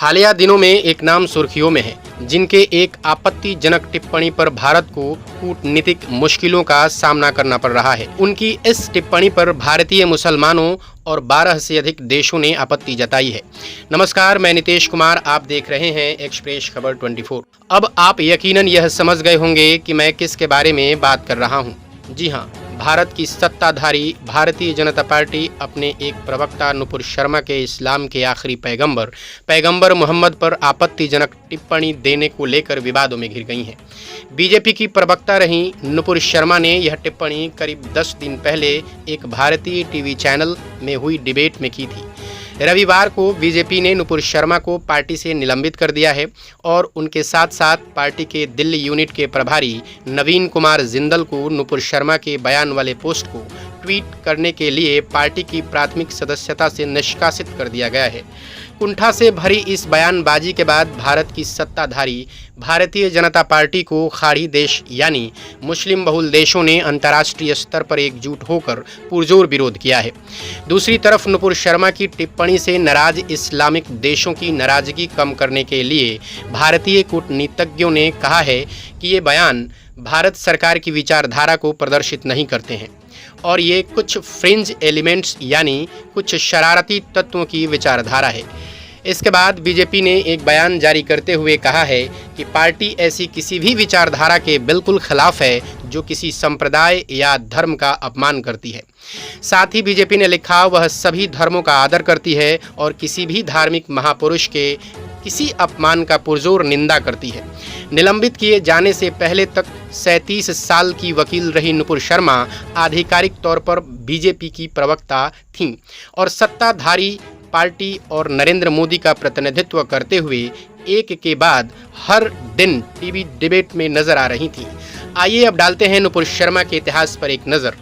हालिया दिनों में एक नाम सुर्खियों में है, जिनके एक आपत्तिजनक टिप्पणी पर भारत को कूटनीतिक मुश्किलों का सामना करना पड़ रहा है। उनकी इस टिप्पणी पर भारतीय मुसलमानों और 12 से अधिक देशों ने आपत्ति जताई है। नमस्कार, मैं नितेश कुमार, आप देख रहे हैं एक्सप्रेस खबर 24। अब आप यकीनन यह समझ गए होंगे कि मैं किसके बारे में बात कर रहा हूँ। जी हाँ, भारत की सत्ताधारी भारतीय जनता पार्टी अपने एक प्रवक्ता नुपुर शर्मा के इस्लाम के आखिरी पैगंबर मोहम्मद पर आपत्तिजनक टिप्पणी देने को लेकर विवादों में घिर गई हैं। बीजेपी की प्रवक्ता रही नुपुर शर्मा ने यह टिप्पणी करीब 10 दिन पहले एक भारतीय टीवी चैनल में हुई डिबेट में की थी। रविवार को बीजेपी ने नुपुर शर्मा को पार्टी से निलंबित कर दिया है और उनके साथ साथ पार्टी के दिल्ली यूनिट के प्रभारी नवीन कुमार जिंदल को नुपुर शर्मा के बयान वाले पोस्ट को ट्वीट करने के लिए पार्टी की प्राथमिक सदस्यता से निष्कासित कर दिया गया है। कुंठा से भरी इस बयानबाजी के बाद भारत की सत्ताधारी भारतीय जनता पार्टी को खाड़ी देश यानी मुस्लिम बहुल देशों ने अंतर्राष्ट्रीय स्तर पर एकजुट होकर पुरजोर विरोध किया है। दूसरी तरफ नुपुर शर्मा की टिप्पणी से नाराज इस्लामिक देशों की नाराजगी कम करने के लिए भारतीय कूटनीतिज्ञों ने कहा है कि ये बयान भारत सरकार की विचारधारा को प्रदर्शित नहीं करते हैं और ये कुछ फ्रिंज एलिमेंट्स यानी कुछ शरारती तत्वों की विचारधारा है। इसके बाद बीजेपी ने एक बयान जारी करते हुए कहा है कि पार्टी ऐसी किसी भी विचारधारा के बिल्कुल खिलाफ है जो किसी संप्रदाय या धर्म का अपमान करती है। साथ ही बीजेपी ने लिखा, वह सभी धर्मों का आदर करती है और किसी भी धार्मिक महापुरुष के किसी अपमान का पुरजोर निंदा करती है। निलंबित किए जाने से पहले तक 37 साल की वकील रही नुपुर शर्मा आधिकारिक तौर पर बीजेपी की प्रवक्ता थीं और सत्ताधारी पार्टी और नरेंद्र मोदी का प्रतिनिधित्व करते हुए एक के बाद हर दिन टीवी डिबेट में नजर आ रही थीं। आइए अब डालते हैं नुपुर शर्मा के इतिहास पर एक नज़र।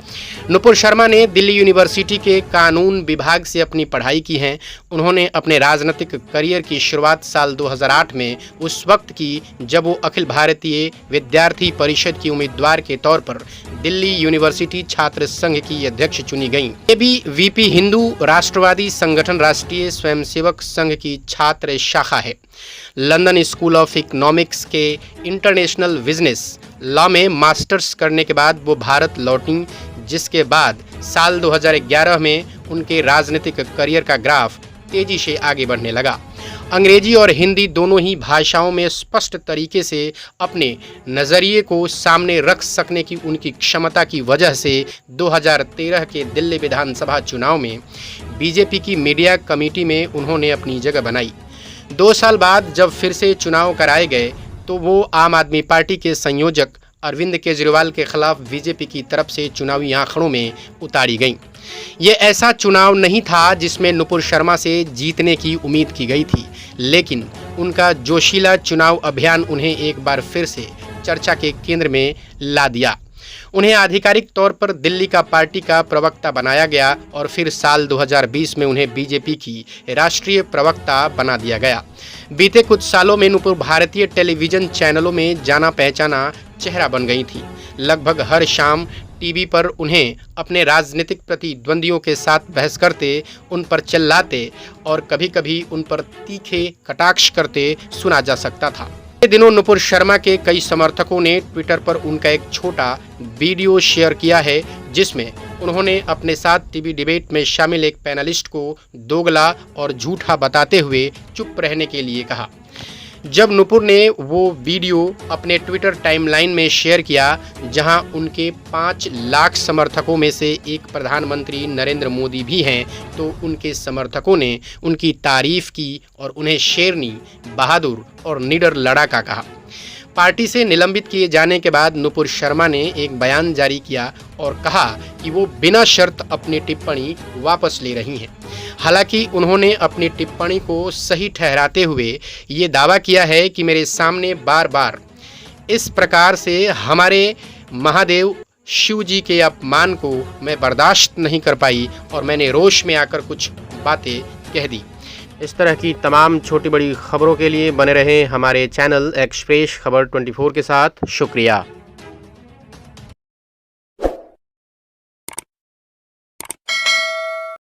नुपुर शर्मा ने दिल्ली यूनिवर्सिटी के कानून विभाग से अपनी पढ़ाई की है। उन्होंने अपने राजनीतिक करियर की शुरुआत साल 2008 में उस वक्त की जब वो अखिल भारतीय विद्यार्थी परिषद की उम्मीदवार के तौर पर दिल्ली यूनिवर्सिटी छात्र संघ की अध्यक्ष चुनी गईं। एबीवीपी हिंदू राष्ट्रवादी संगठन राष्ट्रीय स्वयंसेवक संघ की छात्र शाखा है। लंदन स्कूल ऑफ इकोनॉमिक्स के इंटरनेशनल बिजनेस लॉ में मास्टर्स करने के बाद वो भारत लौटीं, जिसके बाद साल 2011 में उनके राजनीतिक करियर का ग्राफ तेजी से आगे बढ़ने लगा। अंग्रेजी और हिंदी दोनों ही भाषाओं में स्पष्ट तरीके से अपने नज़रिए को सामने रख सकने की उनकी क्षमता की वजह से 2013 के दिल्ली विधानसभा चुनाव में बीजेपी की मीडिया कमेटी में उन्होंने अपनी जगह बनाई। 2 साल बाद जब फिर से चुनाव कराए गए तो वो आम आदमी पार्टी के संयोजक अरविंद केजरीवाल के खिलाफ बीजेपी की तरफ से चुनावी आंकड़ों में उतारी गईं। ये ऐसा चुनाव नहीं था जिसमें नुपुर शर्मा से जीतने की उम्मीद की गई थी, लेकिन उनका जोशीला चुनाव अभियान उन्हें एक बार फिर से चर्चा के केंद्र में ला दिया। उन्हें आधिकारिक तौर पर दिल्ली का पार्टी का प्रवक्ता बनाया गया और फिर साल 2020 में उन्हें बीजेपी की राष्ट्रीय प्रवक्ता बना दिया गया। बीते कुछ सालों में नुपुर भारतीय टेलीविज़न चैनलों में जाना पहचाना चेहरा बन गई थी। लगभग हर शाम टीवी पर उन्हें अपने राजनीतिक प्रतिद्वंदियों के साथ बहस करते, उन पर चिल्लाते और कभी-कभी उन पर तीखे कटाक्ष करते सुना जा सकता था। दिनों नुपुर शर्मा के कई समर्थकों ने ट्विटर पर उनका एक छोटा वीडियो शेयर किया है, जिसमें उन्होंने अपने साथ टीवी डिबेट में शामिल एक पैनलिस्ट को दोगला और झूठा बताते हुए चुप रहने के लिए कहा। जब नुपुर ने वो वीडियो अपने ट्विटर टाइमलाइन में शेयर किया, जहां उनके 5 लाख समर्थकों में से एक प्रधानमंत्री नरेंद्र मोदी भी हैं, तो उनके समर्थकों ने उनकी तारीफ की और उन्हें शेरनी, बहादुर और निडर लड़ाका कहा। पार्टी से निलंबित किए जाने के बाद नुपुर शर्मा ने एक बयान जारी किया और कहा कि वो बिना शर्त अपनी टिप्पणी वापस ले रही हैं। हालांकि उन्होंने अपनी टिप्पणी को सही ठहराते हुए ये दावा किया है कि मेरे सामने बार बार इस प्रकार से हमारे महादेव शिव जी के अपमान को मैं बर्दाश्त नहीं कर पाई और मैंने रोष में आकर कुछ बातें कह दी। इस तरह की तमाम छोटी बड़ी खबरों के लिए बने रहें हमारे चैनल एक्सप्रेस खबर 24 के साथ। शुक्रिया।